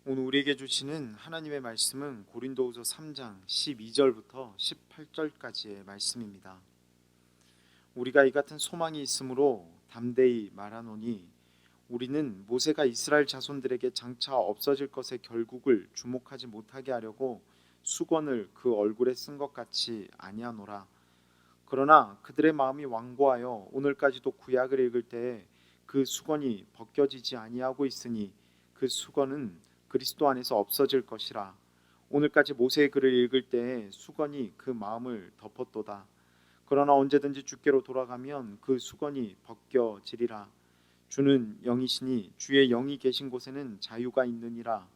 오늘 우리에게 주시는 하나님의 말씀은 고린도후서 3장 12절부터 18절까지의 말씀입니다. 우리가 이 같은 소망이 있으므로 담대히 말하노니 우리는 모세가 이스라엘 자손들에게 장차 없어질 것의 결국을 주목하지 못하게 하려고 수건을 그 얼굴에 쓴 것 같이 아니하노라. 그러나 그들의 마음이 완고하여 오늘까지도 구약을 읽을 때에 그 수건이 벗겨지지 아니하고 있으니 그 수건은 그리스도 안에서 없어질 것이라. 오늘까지 모세의 글을 읽을 때에 수건이 그 마음을 덮었도다. 그러나 언제든지 주께로 돌아가면 그 수건이 벗겨지리라. 주는 영이시니 주의 영이 계신 곳에는 자유가 있느니라.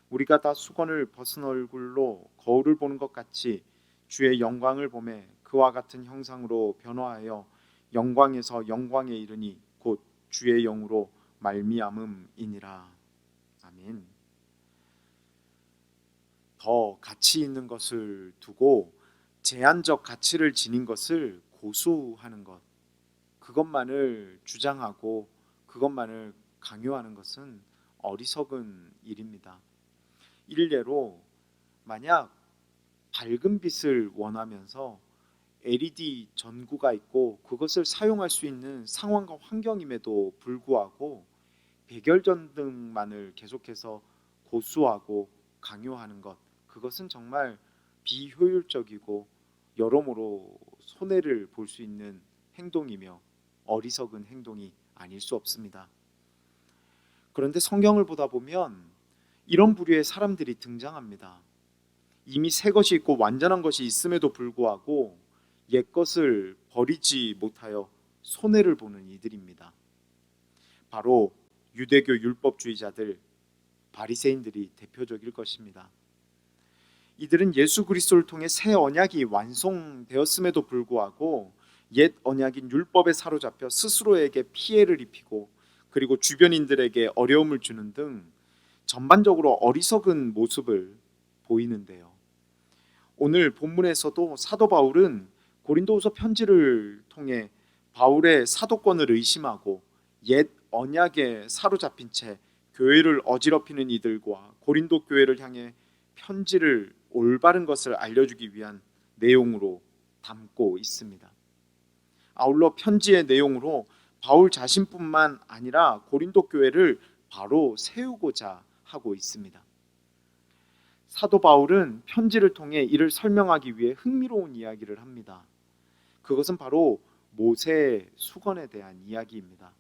우리가 다 수건을 벗은 얼굴로 거울을 보는 것 같이 주의 영광을 보매 그와 같은 형상으로 변화하여 영광에서 영광에 이르니 곧 주의 영으로 말미암음이니라. 아멘. 더 가치 있는 것을 두고 제한적 가치를 지닌 것을 고수하는 것, 그것만을 주장하고 그것만을 강요하는 것은 어리석은 일입니다. 일례로 만약 밝은 빛을 원하면서 LED 전구가 있고 그것을 사용할 수 있는 상황과 환경임에도 불구하고 백열전등만을 계속해서 고수하고 강요하는 것, 그것은 정말 비효율적이고 여러모로 손해를 볼 수 있는 행동이며 어리석은 행동이 아닐 수 없습니다. 그런데 성경을 보다 보면 이런 부류의 사람들이 등장합니다. 이미 새 것이 있고 완전한 것이 있음에도 불구하고 옛 것을 버리지 못하여 손해를 보는 이들입니다. 바로 유대교 율법주의자들, 바리새인들이 대표적일 것입니다. 이들은 예수 그리스도를 통해 새 언약이 완성되었음에도 불구하고 옛 언약인 율법에 사로잡혀 스스로에게 피해를 입히고 그리고 주변인들에게 어려움을 주는 등 전반적으로 어리석은 모습을 보이는데요. 오늘 본문에서도 사도 바울은 고린도후서 편지를 통해 바울의 사도권을 의심하고 옛 언약에 사로잡힌 채 교회를 어지럽히는 이들과 고린도 교회를 향해 편지를 올바른 것을 알려주기 위한 내용으로 담고 있습니다. 아울러 편지의 내용으로 바울 자신뿐만 아니라 고린도 교회를 바로 세우고자 하고 있습니다. 사도 바울은 편지를 통해 이를 설명하기 위해 흥미로운 이야기를 합니다. 그것은 바로 모세의 수건에 대한 이야기입니다.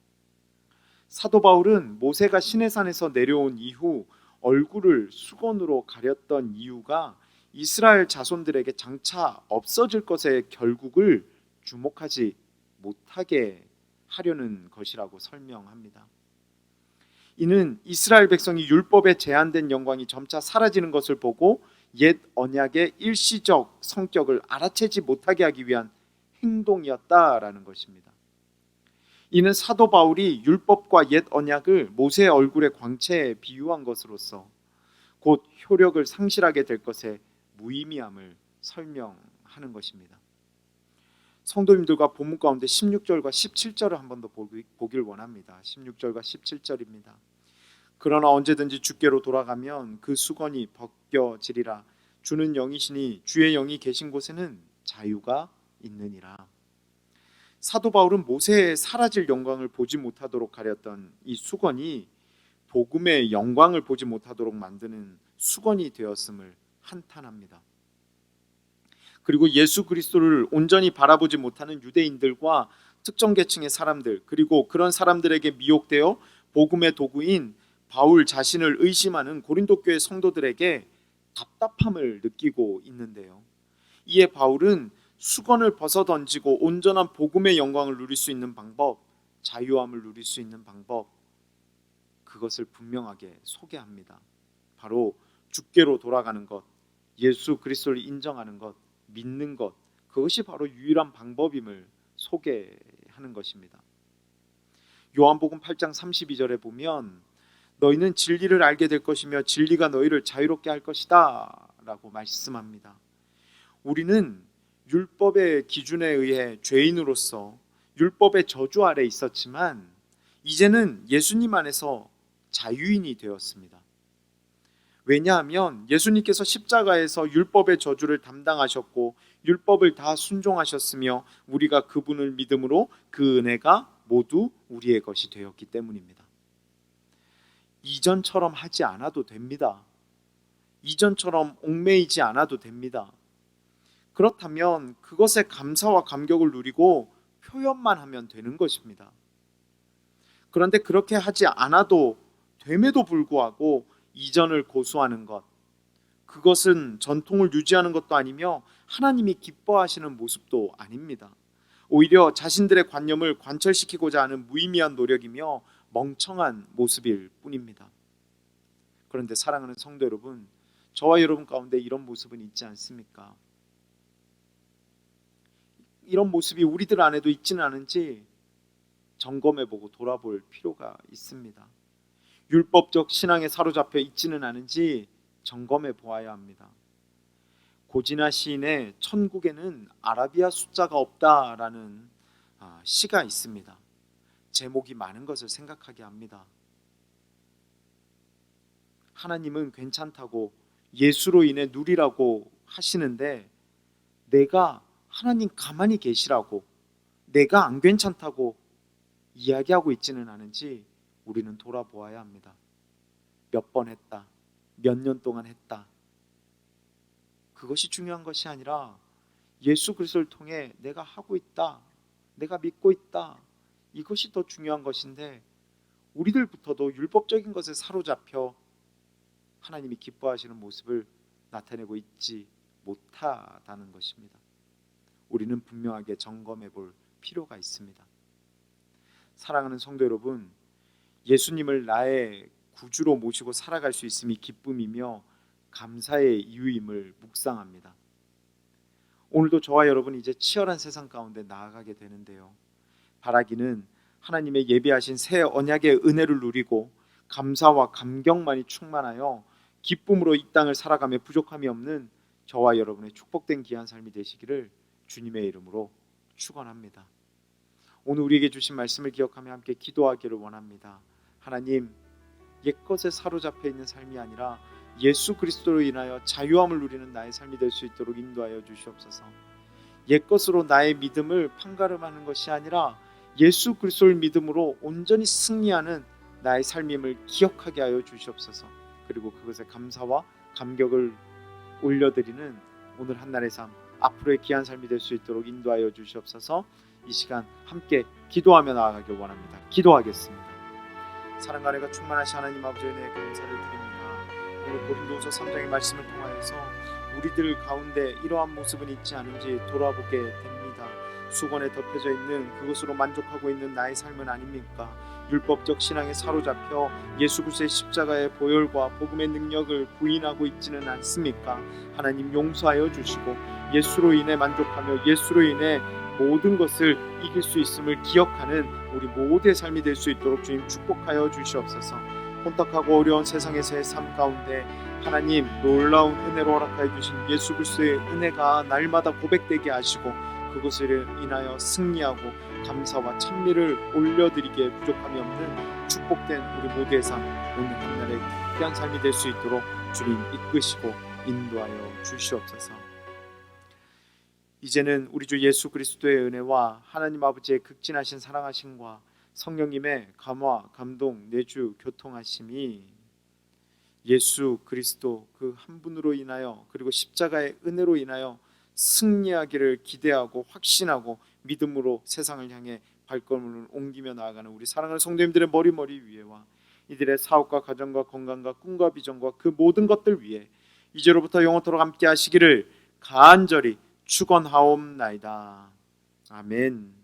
사도 바울은 모세가 시내산에서 내려온 이후 얼굴을 수건으로 가렸던 이유가 이스라엘 자손들에게 장차 없어질 것의 결국을 주목하지 못하게 하려는 것이라고 설명합니다. 이는 이스라엘 백성이 율법에 제한된 영광이 점차 사라지는 것을 보고 옛 언약의 일시적 성격을 알아채지 못하게 하기 위한 행동이었다라는 것입니다. 이는 사도 바울이 율법과 옛 언약을 모세의 얼굴의 광채에 비유한 것으로서 곧 효력을 상실하게 될 것의 무의미함을 설명하는 것입니다. 성도님들과 본문 가운데 16절과 17절을 한 번 더 보길 원합니다. 16절과 17절입니다. 그러나 언제든지 주께로 돌아가면 그 수건이 벗겨지리라. 주는 영이시니 주의 영이 계신 곳에는 자유가 있느니라. 사도 바울은 모세의 사라질 영광을 보지 못하도록 가렸던 이 수건이 복음의 영광을 보지 못하도록 만드는 수건이 되었음을 한탄합니다. 그리고 예수 그리스도를 온전히 바라보지 못하는 유대인들과 특정 계층의 사람들, 그리고 그런 사람들에게 미혹되어 복음의 도구인 바울 자신을 의심하는 고린도 교회 성도들에게 답답함을 느끼고 있는데요. 이에 바울은 수건을 벗어던지고 온전한 복음의 영광을 누릴 수 있는 방법, 자유함을 누릴 수 있는 방법, 그것을 분명하게 소개합니다. 바로 주께로 돌아가는 것, 예수 그리스도를 인정하는 것, 믿는 것, 그것이 바로 유일한 방법임을 소개하는 것입니다. 요한복음 8장 32절에 보면 너희는 진리를 알게 될 것이며 진리가 너희를 자유롭게 할 것이다 라고 말씀합니다. 우리는 율법의 기준에 의해 죄인으로서 율법의 저주 아래 있었지만 이제는 예수님 안에서 자유인이 되었습니다. 왜냐하면 예수님께서 십자가에서 율법의 저주를 담당하셨고 율법을 다 순종하셨으며 우리가 그분을 믿음으로 그 은혜가 모두 우리의 것이 되었기 때문입니다. 이전처럼 하지 않아도 됩니다. 이전처럼 얽매이지 않아도 됩니다. 그렇다면 그것에 감사와 감격을 누리고 표현만 하면 되는 것입니다. 그런데 그렇게 하지 않아도 됨에도 불구하고 이전을 고수하는 것, 그것은 전통을 유지하는 것도 아니며 하나님이 기뻐하시는 모습도 아닙니다. 오히려 자신들의 관념을 관철시키고자 하는 무의미한 노력이며 멍청한 모습일 뿐입니다. 그런데 사랑하는 성도 여러분, 저와 여러분 가운데 이런 모습은 있지 않습니까? 이런 모습이 우리들 안에도 있지는 않은지 점검해보고 돌아볼 필요가 있습니다. 율법적 신앙에 사로잡혀 있지는 않은지 점검해 보아야 합니다. 고진아 시인의 천국에는 아라비아 숫자가 없다라는 시가 있습니다. 제목이 많은 것을 생각하게 합니다. 하나님은 괜찮다고 예수로 인해 누리라고 하시는데 내가 하나님 가만히 계시라고, 내가 안 괜찮다고 이야기하고 있지는 않은지 우리는 돌아보아야 합니다. 몇 번 했다, 몇 년 동안 했다, 그것이 중요한 것이 아니라 예수 그리스도를 통해 내가 하고 있다, 내가 믿고 있다, 이것이 더 중요한 것인데 우리들부터도 율법적인 것에 사로잡혀 하나님이 기뻐하시는 모습을 나타내고 있지 못하다는 것입니다. 우리는 분명하게 점검해 볼 필요가 있습니다. 사랑하는 성도 여러분, 예수님을 나의 구주로 모시고 살아갈 수 있음이 기쁨이며 감사의 이유임을 묵상합니다. 오늘도 저와 여러분 이제 치열한 세상 가운데 나아가게 되는데요, 바라기는 하나님의 예비하신 새 언약의 은혜를 누리고 감사와 감격만이 충만하여 기쁨으로 이 땅을 살아가며 부족함이 없는 저와 여러분의 축복된 귀한 삶이 되시기를 주님의 이름으로 축원합니다. 오늘 우리에게 주신 말씀을 기억하며 함께 기도하기를 원합니다. 하나님, 옛것에 사로잡혀 있는 삶이 아니라 예수 그리스도로 인하여 자유함을 누리는 나의 삶이 될 수 있도록 인도하여 주시옵소서. 옛것으로 나의 믿음을 판가름하는 것이 아니라 예수 그리스도를 믿음으로 온전히 승리하는 나의 삶임을 기억하게 하여 주시옵소서. 그리고 그것에 감사와 감격을 올려드리는 오늘 한날의 삶, 앞으로의 귀한 삶이 될 수 있도록 인도하여 주시옵소서. 이 시간 함께 기도하며 나아가길 원합니다. 기도하겠습니다. 사랑과 은혜가 충만하신 하나님 아버지의 은혜에 감사를 드립니다. 오늘 고린도후서 3장의 말씀을 통하여서 우리들 가운데 이러한 모습은 있지 않은지 돌아보게 됩니다. 수건에 덮여져 있는 그것으로 만족하고 있는 나의 삶은 아닙니까? 율법적 신앙에 사로잡혀 예수 그리스도의 십자가의 보혈과 복음의 능력을 부인하고 있지는 않습니까? 하나님 용서하여 주시고 예수로 인해 만족하며 예수로 인해 모든 것을 이길 수 있음을 기억하는 우리 모두의 삶이 될 수 있도록 주님 축복하여 주시옵소서. 혼탁하고 어려운 세상에서의 삶 가운데 하나님 놀라운 은혜로 허락하여 주신 예수 그리스도의 은혜가 날마다 고백되게 하시고 그것을 인하여 승리하고 감사와 찬미를 올려드리기에 부족함이 없는 축복된 우리 모두의 삶, 오늘 한날의 귀한 삶이 될 수 있도록 주님 이끄시고 인도하여 주시옵소서. 이제는 우리 주 예수 그리스도의 은혜와 하나님 아버지의 극진하신 사랑하심과 성령님의 감화, 감동, 내주, 교통하심이 예수 그리스도 그 한 분으로 인하여 그리고 십자가의 은혜로 인하여 승리하기를 기대하고 확신하고 믿음으로 세상을 향해 발걸음을 옮기며 나아가는 우리 사랑하는 성도님들의 머리 위에와 이들의 사업과 가정과 건강과 꿈과 비전과 그 모든 것들 위에 이제로부터 영원토록 함께 하시기를 간절히 축원하옵나이다. 아멘.